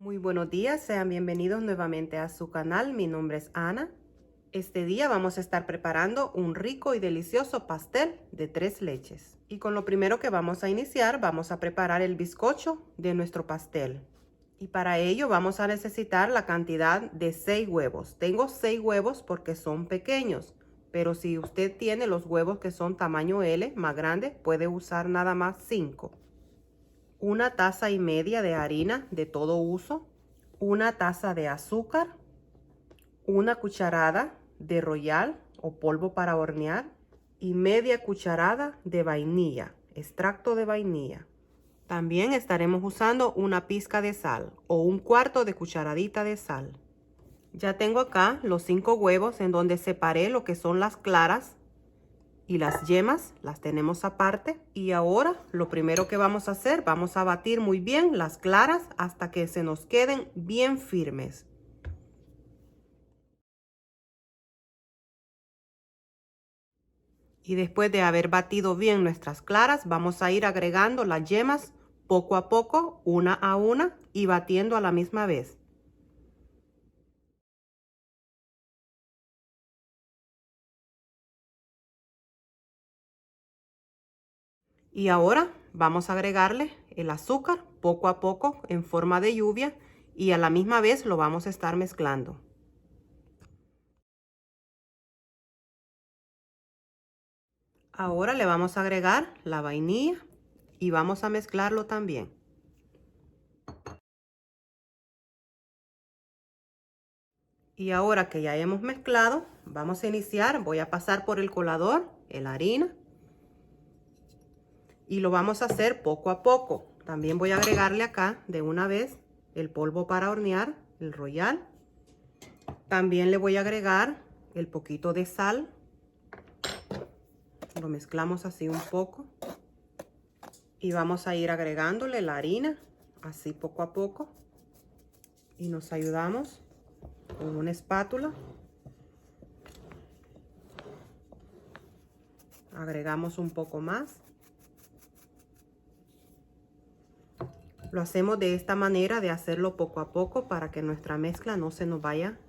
Muy buenos días, sean bienvenidos nuevamente a su canal. Mi nombre es Ana. Este día vamos a estar preparando un rico y delicioso pastel de 3 leches. Y con lo primero que vamos a iniciar, vamos a preparar el bizcocho de nuestro pastel. Y para ello vamos a necesitar la cantidad de 6 huevos. Tengo 6 huevos porque son pequeños, pero si usted tiene los huevos que son tamaño L, más grandes, puede usar nada más 5. 1,5 tazas de harina de todo uso, 1 taza de azúcar, 1 cucharada de royal o polvo para hornear y media cucharada de vainilla, extracto de vainilla. También estaremos usando una pizca de sal o 1/4 de cucharadita de sal. Ya tengo acá los 5 huevos en donde separé lo que son las claras y las yemas las tenemos aparte. Y ahora lo primero que vamos a hacer, vamos a batir muy bien las claras hasta que se nos queden bien firmes. Y después de haber batido bien nuestras claras, vamos a ir agregando las yemas poco a poco, una a una, y batiendo a la misma vez. Y ahora vamos a agregarle el azúcar poco a poco en forma de lluvia y a la misma vez lo vamos a estar mezclando. Ahora le vamos a agregar la vainilla y vamos a mezclarlo también. Y ahora que ya hemos mezclado, vamos a iniciar. Voy a pasar por el colador la harina y lo vamos a hacer poco a poco. También voy a agregarle acá de una vez el polvo para hornear, el royal. También le voy a agregar el poquito de sal. Lo mezclamos así un poco. Y vamos a ir agregándole la harina, así poco a poco. Y nos ayudamos con una espátula. Agregamos un poco más. Lo hacemos de esta manera, de hacerlo poco a poco para que nuestra mezcla no se nos vaya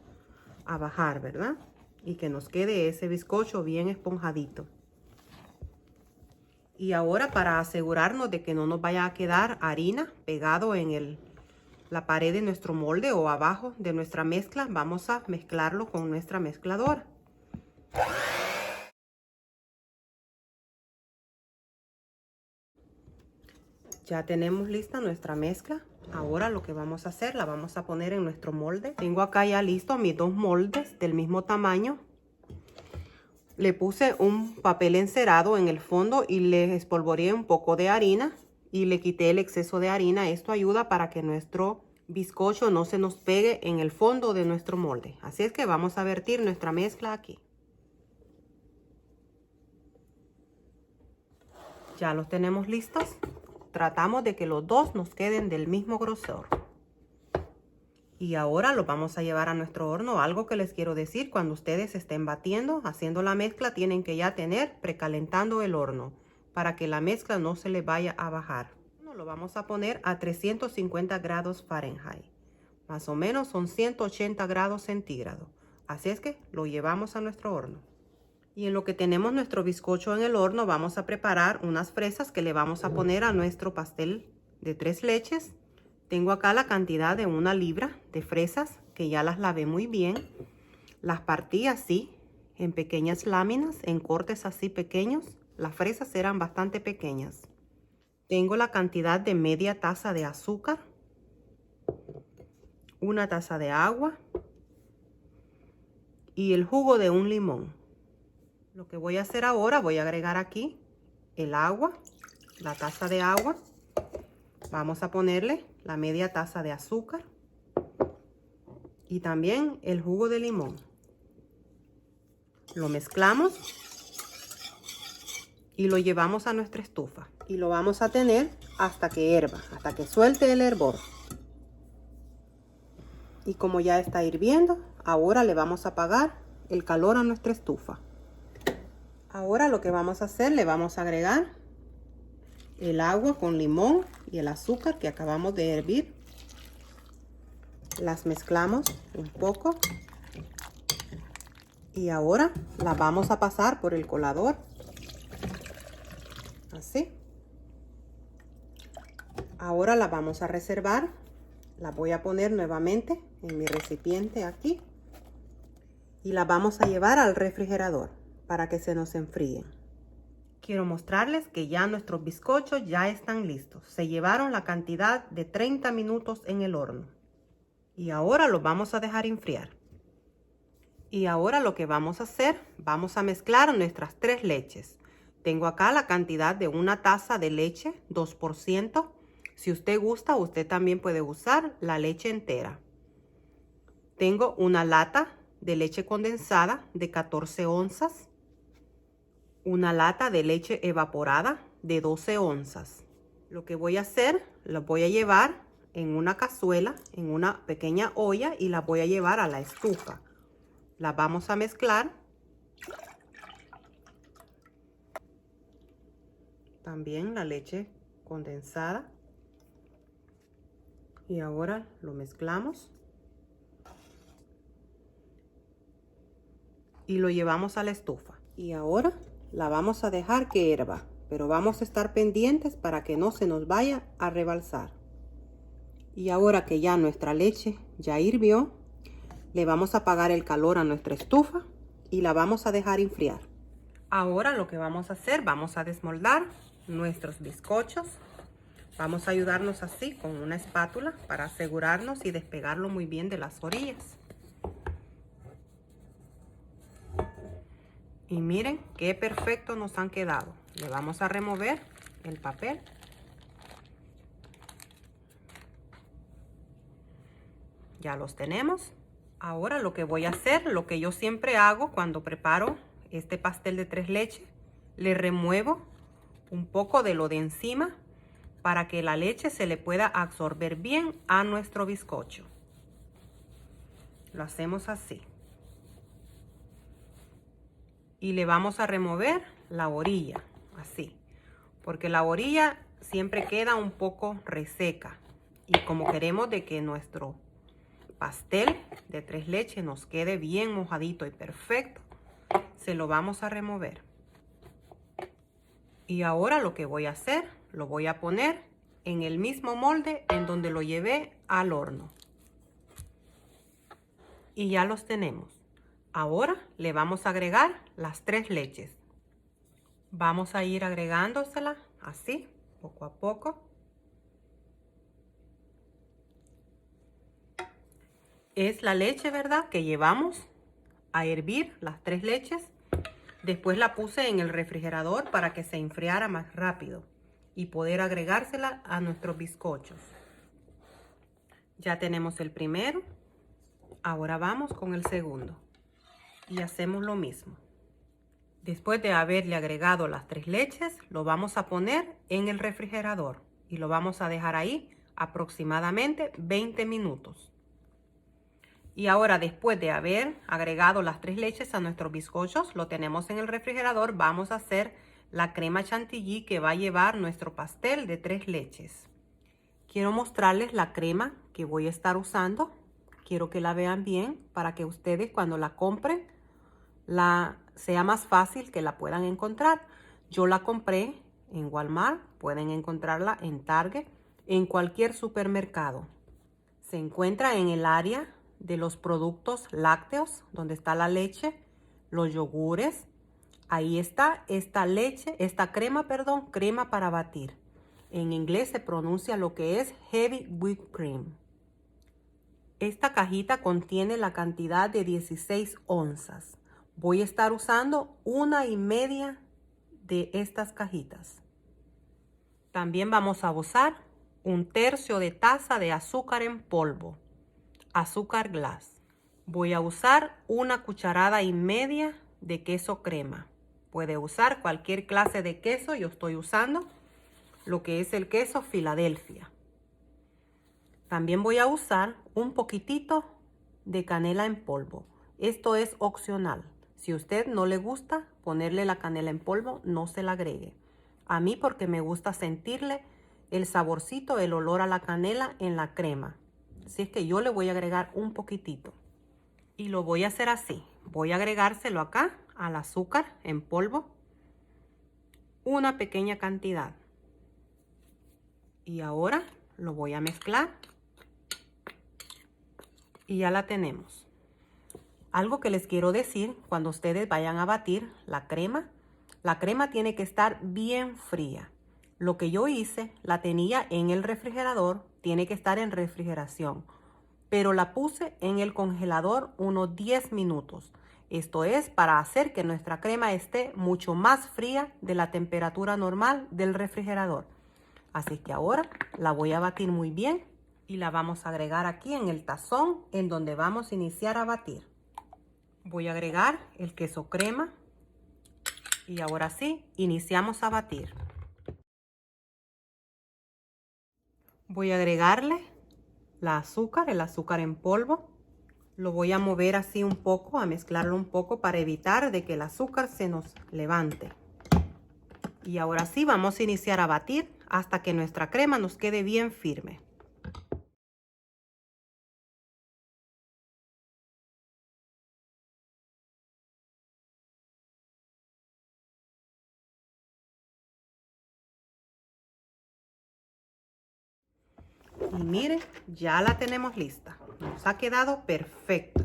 a bajar, ¿verdad? Y que nos quede ese bizcocho bien esponjadito. Y ahora, para asegurarnos de que no nos vaya a quedar harina pegado en la pared de nuestro molde o abajo de nuestra mezcla, vamos a mezclarlo con nuestra mezcladora. Ya tenemos lista nuestra mezcla. Ahora lo que vamos a hacer, la vamos a poner en nuestro molde. Tengo acá ya listo mis 2 moldes del mismo tamaño. Le puse un papel encerado en el fondo y le espolvoreé un poco de harina y le quité el exceso de harina. Esto ayuda para que nuestro bizcocho no se nos pegue en el fondo de nuestro molde. Así es que vamos a vertir nuestra mezcla aquí. Ya los tenemos listos. Tratamos de que los dos nos queden del mismo grosor. Y ahora los vamos a llevar a nuestro horno. Algo que les quiero decir: cuando ustedes estén batiendo, haciendo la mezcla, tienen que ya tener precalentando el horno para que la mezcla no se le vaya a bajar. Lo vamos a poner a 350 grados Fahrenheit. Más o menos son 180 grados centígrados. Así es que lo llevamos a nuestro horno. Y en lo que tenemos nuestro bizcocho en el horno, vamos a preparar unas fresas que le vamos a poner a nuestro pastel de 3 leches. Tengo acá la cantidad de 1 libra de fresas que ya las lavé muy bien. Las partí así en pequeñas láminas, en cortes así pequeños. Las fresas eran bastante pequeñas. Tengo la cantidad de media taza de azúcar, 1 taza de agua y el jugo de un limón. Lo que voy a hacer ahora, voy a agregar aquí el agua, la taza de agua. Vamos a ponerle la media taza de azúcar y también el jugo de limón. Lo mezclamos y lo llevamos a nuestra estufa. Y lo vamos a tener hasta que hierva, hasta que suelte el hervor. Y como ya está hirviendo, ahora le vamos a apagar el calor a nuestra estufa. Ahora lo que vamos a hacer, le vamos a agregar el agua con limón y el azúcar que acabamos de hervir. Las mezclamos un poco. Y ahora las vamos a pasar por el colador. Así. Ahora las vamos a reservar. Las voy a poner nuevamente en mi recipiente aquí. Y las vamos a llevar al refrigerador para que se nos enfríen. Quiero mostrarles que ya nuestros bizcochos ya están listos. Se llevaron la cantidad de 30 minutos en el horno. Y ahora los vamos a dejar enfriar. Y ahora lo que vamos a hacer, vamos a mezclar nuestras 3 leches. Tengo acá la cantidad de una taza de leche, 2%. Si usted gusta, usted también puede usar la leche entera. Tengo una lata de leche condensada de 14 onzas. Una lata de leche evaporada de 12 onzas. Lo que voy a hacer, lo voy a llevar en una cazuela, en una pequeña olla y la voy a llevar a la estufa. Las vamos a mezclar. También la leche condensada. Y ahora lo mezclamos. Y lo llevamos a la estufa. Y ahora la vamos a dejar que hierva. Pero vamos a estar pendientes para que no se nos vaya a rebalsar. Y ahora que ya nuestra leche ya hirvió, le vamos a apagar el calor a nuestra estufa y la vamos a dejar enfriar. Ahora lo que vamos a hacer, vamos a desmoldar nuestros bizcochos. Vamos a ayudarnos así con una espátula para asegurarnos y despegarlo muy bien de las orillas. Y miren qué perfecto nos han quedado. Le vamos a remover el papel. Ya los tenemos. Ahora lo que voy a hacer, lo que yo siempre hago cuando preparo este pastel de 3 leches, le remuevo un poco de lo de encima para que la leche se le pueda absorber bien a nuestro bizcocho. Lo hacemos así. Y le vamos a remover la orilla, así. Porque la orilla siempre queda un poco reseca. Y como queremos de que nuestro pastel de 3 leches nos quede bien mojadito y perfecto, se lo vamos a remover. Y ahora lo que voy a hacer, lo voy a poner en el mismo molde en donde lo llevé al horno. Y ya los tenemos. Ahora le vamos a agregar las 3 leches. Vamos a ir agregándosela así, poco a poco. Es la leche, ¿verdad?, que llevamos a hervir, las 3 leches. Después la puse en el refrigerador para que se enfriara más rápido y poder agregársela a nuestros bizcochos. Ya tenemos el primero. Ahora vamos con el segundo. Y hacemos lo mismo. Después de haberle agregado las 3 leches, lo vamos a poner en el refrigerador y lo vamos a dejar ahí aproximadamente 20 minutos. Y ahora, después de haber agregado las 3 leches a nuestros bizcochos, lo tenemos en el refrigerador, vamos a hacer la crema chantilly que va a llevar nuestro pastel de 3 leches. Quiero mostrarles la crema que voy a estar usando. Quiero que la vean bien para que ustedes cuando la compren sea más fácil que la puedan encontrar. Yo la compré en Walmart, pueden encontrarla en Target, en cualquier supermercado. Se encuentra en el área de los productos lácteos, donde está la leche, los yogures. Ahí está esta crema para batir. En inglés se pronuncia lo que es Heavy Whipped Cream. Esta cajita contiene la cantidad de 16 onzas. Voy a estar usando 1,5 de estas cajitas. También vamos a usar 1/3 de taza de azúcar en polvo, azúcar glass. Voy a usar 1,5 cucharadas de queso crema. Puede usar cualquier clase de queso. Yo estoy usando lo que es el queso Filadelfia. También voy a usar un poquitito de canela en polvo. Esto es opcional. Si a usted no le gusta ponerle la canela en polvo, no se la agregue. A mí porque me gusta sentirle el saborcito, el olor a la canela en la crema. Así es que yo le voy a agregar un poquitito. Y lo voy a hacer así. Voy a agregárselo acá al azúcar en polvo. Una pequeña cantidad. Y ahora lo voy a mezclar. Y ya la tenemos. Algo que les quiero decir, cuando ustedes vayan a batir la crema tiene que estar bien fría. Lo que yo hice, la tenía en el refrigerador, tiene que estar en refrigeración, pero la puse en el congelador unos 10 minutos. Esto es para hacer que nuestra crema esté mucho más fría de la temperatura normal del refrigerador. Así que ahora la voy a batir muy bien y la vamos a agregar aquí en el tazón en donde vamos a iniciar a batir. Voy a agregar el queso crema y ahora sí, iniciamos a batir. Voy a agregarle el azúcar en polvo. Lo voy a mover así un poco, a mezclarlo un poco para evitar de que el azúcar se nos levante. Y ahora sí, vamos a iniciar a batir hasta que nuestra crema nos quede bien firme. Y miren, ya la tenemos lista. Nos ha quedado perfecta.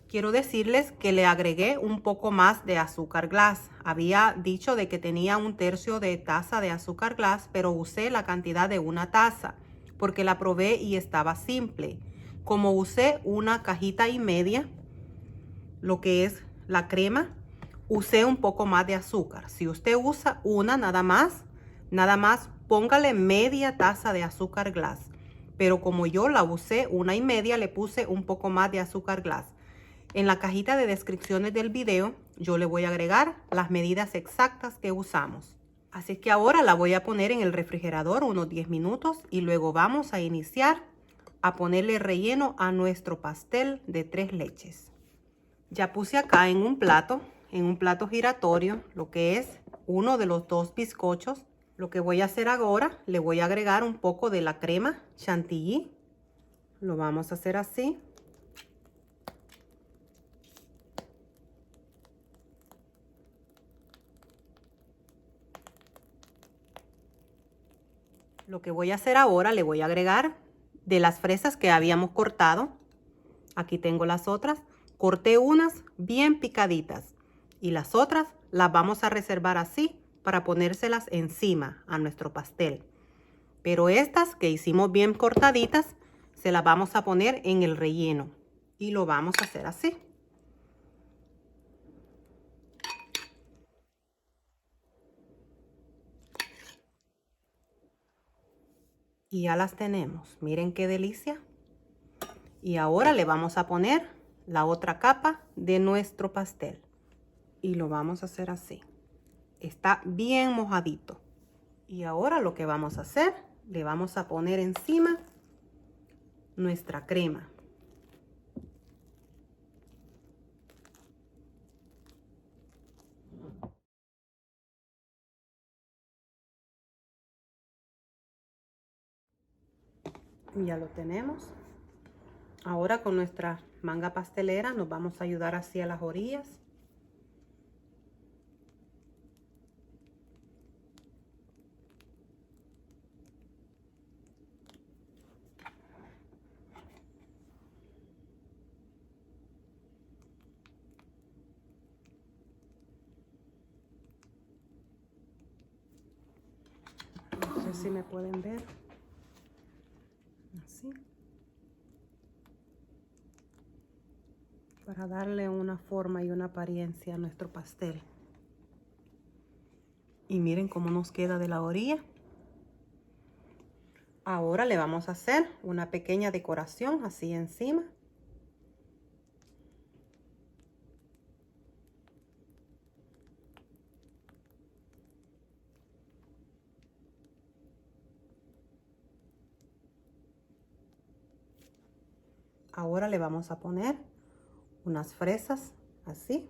Quiero decirles que le agregué un poco más de azúcar glass. Había dicho de que tenía 1/3 de taza de azúcar glass, pero usé la cantidad de 1 taza porque la probé y estaba simple. Como usé 1,5 cajitas, lo que es la crema, usé un poco más de azúcar. Si usted usa una nada más póngale media taza de azúcar glass. Pero como yo la usé 1,5, le puse un poco más de azúcar glass. En la cajita de descripciones del video yo le voy a agregar las medidas exactas que usamos. Así que ahora la voy a poner en el refrigerador unos 10 minutos y luego vamos a iniciar a ponerle relleno a nuestro pastel de 3 leches. Ya puse acá en un plato giratorio, lo que es uno de los 2 bizcochos. Lo que voy a hacer ahora, le voy a agregar un poco de la crema chantilly. Lo vamos a hacer así. Lo que voy a hacer ahora, le voy a agregar de las fresas que habíamos cortado. Aquí tengo las otras. Corté unas bien picaditas y las otras las vamos a reservar así para ponérselas encima a nuestro pastel. Pero estas que hicimos bien cortaditas, se las vamos a poner en el relleno y lo vamos a hacer así. Y ya las tenemos. Miren qué delicia. Y ahora le vamos a poner la otra capa de nuestro pastel. Y lo vamos a hacer así. Está bien mojadito. Y ahora lo que vamos a hacer, le vamos a poner encima nuestra crema. Ya lo tenemos. Ahora con nuestra manga pastelera nos vamos a ayudar hacia las orillas. No sé si me pueden ver. Así. Para darle una forma y una apariencia a nuestro pastel. Y miren cómo nos queda de la orilla. Ahora le vamos a hacer una pequeña decoración así encima. Ahora le vamos a poner unas fresas así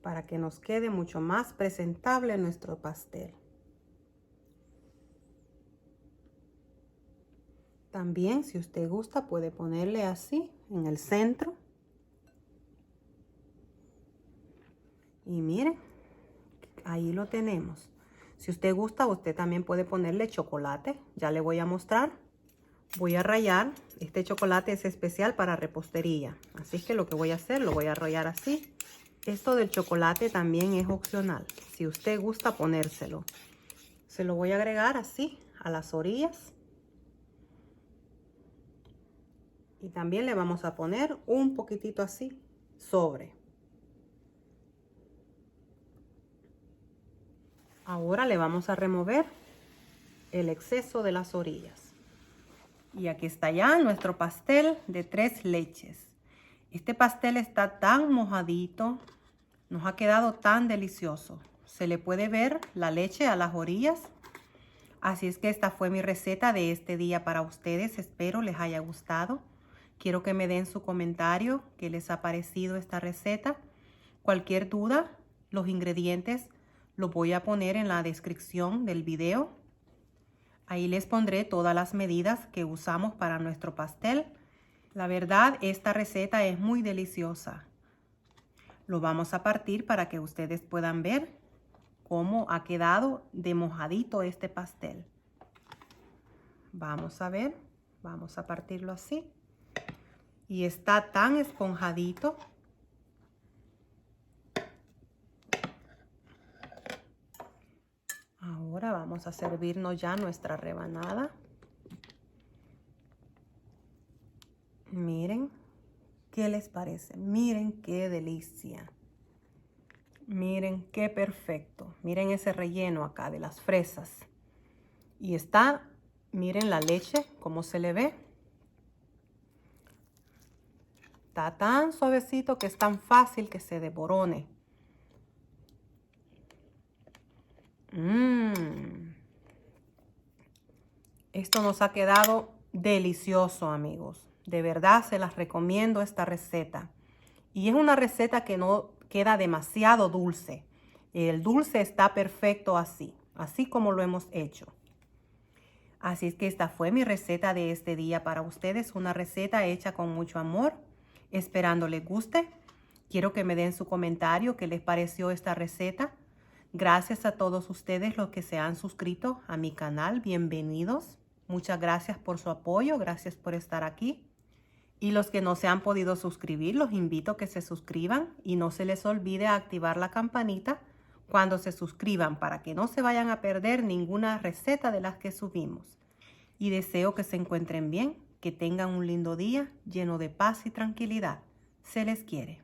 para que nos quede mucho más presentable nuestro pastel. También, si usted gusta, puede ponerle así en el centro. Y miren, ahí lo tenemos. Si usted gusta, usted también puede ponerle chocolate. Ya le voy a mostrar. Voy a rallar. Este chocolate es especial para repostería. Así que lo que voy a hacer, lo voy a rallar así. Esto del chocolate también es opcional. Si usted gusta ponérselo. Se lo voy a agregar así a las orillas. Y también le vamos a poner un poquitito así sobre. Ahora le vamos a remover el exceso de las orillas. Y aquí está ya nuestro pastel de 3 leches. Este pastel está tan mojadito, nos ha quedado tan delicioso. Se le puede ver la leche a las orillas. Así es que esta fue mi receta de este día para ustedes. Espero les haya gustado. Quiero que me den su comentario, qué les ha parecido esta receta. Cualquier duda, los ingredientes los voy a poner en la descripción del video. Ahí les pondré todas las medidas que usamos para nuestro pastel. La verdad, esta receta es muy deliciosa. Lo vamos a partir para que ustedes puedan ver cómo ha quedado de mojadito este pastel. Vamos a ver, vamos a partirlo así. Y está tan esponjadito. Ahora vamos a servirnos ya nuestra rebanada. Miren, ¿qué les parece? Miren qué delicia. Miren qué perfecto. Miren ese relleno acá de las fresas. Y está, miren la leche, cómo se le ve. Está tan suavecito que es tan fácil que se desborone. Esto nos ha quedado delicioso, amigos. De verdad se las recomiendo esta receta. Y es una receta que no queda demasiado dulce. El dulce está perfecto así como lo hemos hecho. Así es que esta fue mi receta de este día para ustedes. Una receta hecha con mucho amor. Esperando les guste. Quiero que me den su comentario, qué les pareció esta receta. Gracias a todos ustedes los que se han suscrito a mi canal. Bienvenidos. Muchas gracias por su apoyo. Gracias por estar aquí. Y los que no se han podido suscribir, los invito a que se suscriban y no se les olvide activar la campanita cuando se suscriban para que no se vayan a perder ninguna receta de las que subimos. Y deseo que se encuentren bien, que tengan un lindo día lleno de paz y tranquilidad. Se les quiere.